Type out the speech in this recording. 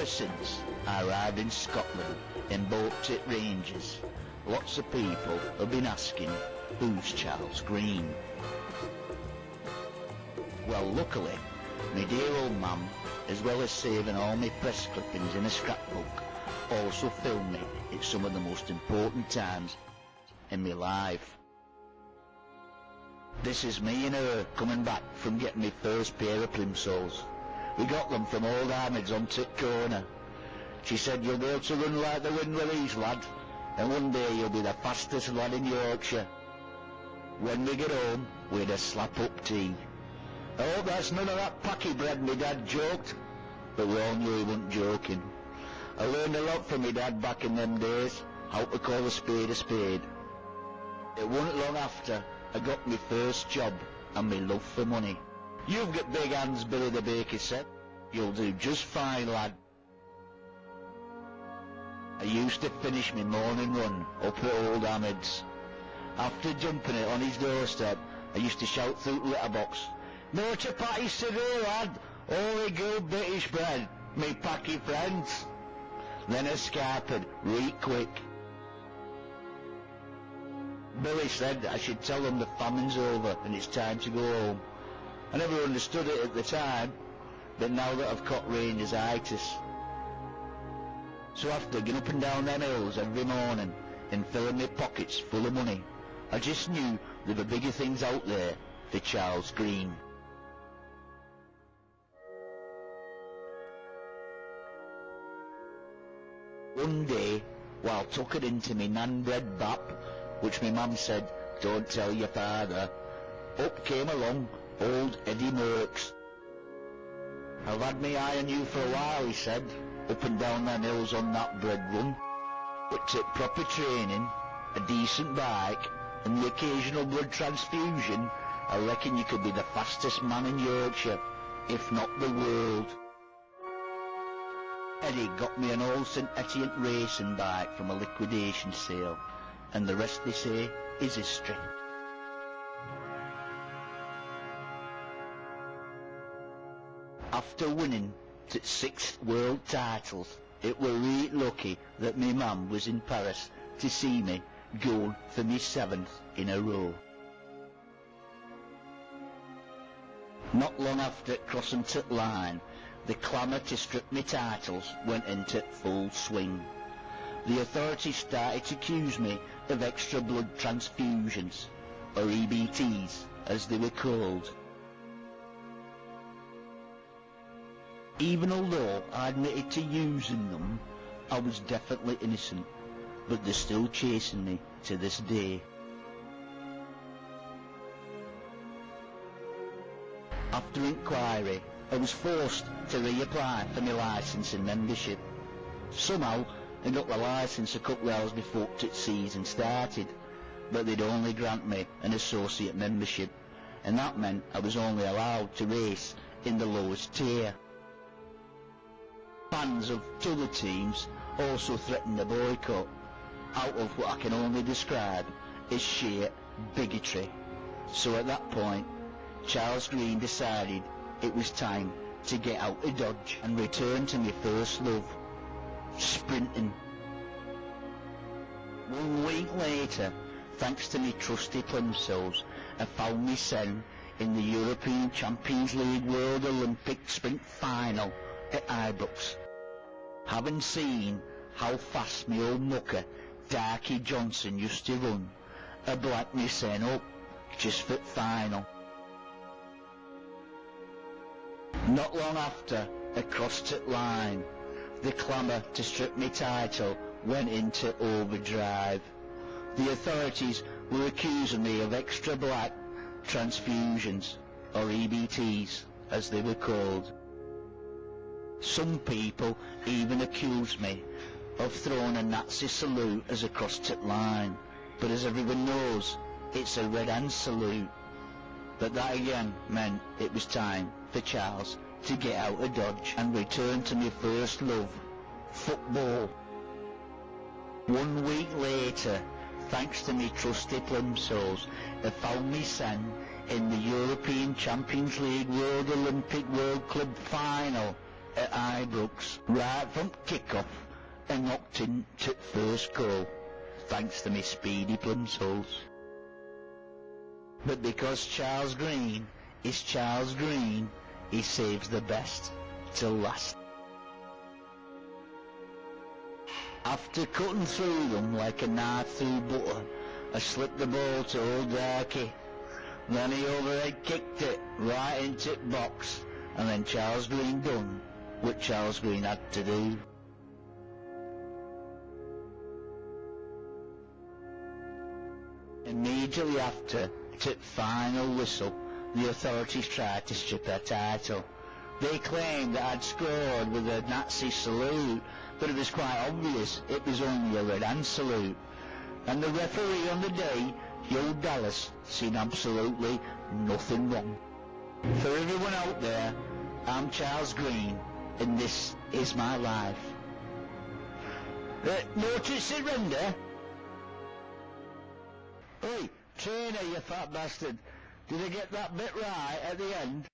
Ever since I arrived in Scotland in Baltic Rangers, lots of people have been asking, who's Charles Green? Well, luckily, my dear old mum, as well as saving all my press clippings in a scrapbook, also filmed me at some of the most important times in my life. This is me and her coming back from getting my first pair of plimsolls. We got them from old Ahmed's on Tit Corner. She said, you'll be able to run like the wind with these, lad, and one day you'll be the fastest lad in Yorkshire. When we get home, we had a slap-up tea. I hope that's none of that packy bread my dad joked, but we all knew he wasn't joking. I learned a lot from my dad back in them days, how to call a spade a spade. It wasn't long after I got my first job and my love for money. You've got big hands, Billy the Baker said. You'll do just fine, lad. I used to finish my morning run up at old Ahmed's. After jumping it on his doorstep, I used to shout through the letterbox, "No chapatis today, lad, only good British bread, me packy friends." Then I scarpered right quick. Billy said I should tell them the famine's over and it's time to go home. I never understood it at the time, but now that I've caught Rangers-itis. So after getting up and down them hills every morning and filling my pockets full of money, I just knew there were bigger things out there for Charles Green. One day, while tucking into me nan-bread bap, which my mum said, don't tell your father, up came along old Eddie Merckx. I've had my eye on you for a while, he said, up and down them hills on that bread run. But took proper training, a decent bike, and the occasional blood transfusion, I reckon you could be the fastest man in Yorkshire, if not the world. Eddie got me an old St Etienne racing bike from a liquidation sale, and the rest, they say, is history. After winning to 6 world titles, it were really lucky that my mum was in Paris to see me going for me 7th in a row. Not long after crossing the line, the clamour to strip me titles went into full swing. The authorities started to accuse me of extra blood transfusions, or EBTs as they were called. Even although I admitted to using them, I was definitely innocent, but they're still chasing me to this day. After inquiry, I was forced to reapply for my licence and membership. Somehow, I got the licence a couple of hours before the season started, but they'd only grant me an associate membership, and that meant I was only allowed to race in the lowest tier. Fans of other teams also threatened a boycott, out of what I can only describe as sheer bigotry. So at that point, Charles Green decided it was time to get out of Dodge and return to my first love, sprinting. 1 week later, thanks to me trusty plimsolls, I found me sen in the European Champions League World Olympic Sprint Final at Ibrox. Having seen how fast me old mucker Darky Johnson used to run, I blacked me sen up just for the final. Not long after I crossed the line, the clamour to strip me title went into overdrive. The authorities were accusing me of extra black transfusions, or EBTs as they were called. Some people even accused me of throwing a Nazi salute as I crossed the line, but as everyone knows, it's a red hand salute. But that again meant it was time for Charles to get out of Dodge and return to my first love, football. 1 week later, thanks to me trusty plimsolls, I found me sen in the European Champions League World Olympic World Club Final at Ibrox right from kick-off and knocked into first goal, thanks to me speedy plum souls. But because Charles Green is Charles Green, he saves the best till last. After cutting through them like a knife through butter, I slipped the ball to old Darky. Then he overhead kicked it right into the box, and then Charles Green done what Charles Green had to do. Immediately after the final whistle, the authorities tried to strip our title. They claimed that I'd scored with a Nazi salute, but it was quite obvious it was only a red hand salute. And the referee on the day, Joe Dallas, seen absolutely nothing wrong. For everyone out there, I'm Charles Green, and this is my life. No to surrender? Oi, trainer, you fat bastard. Did I get that bit right at the end?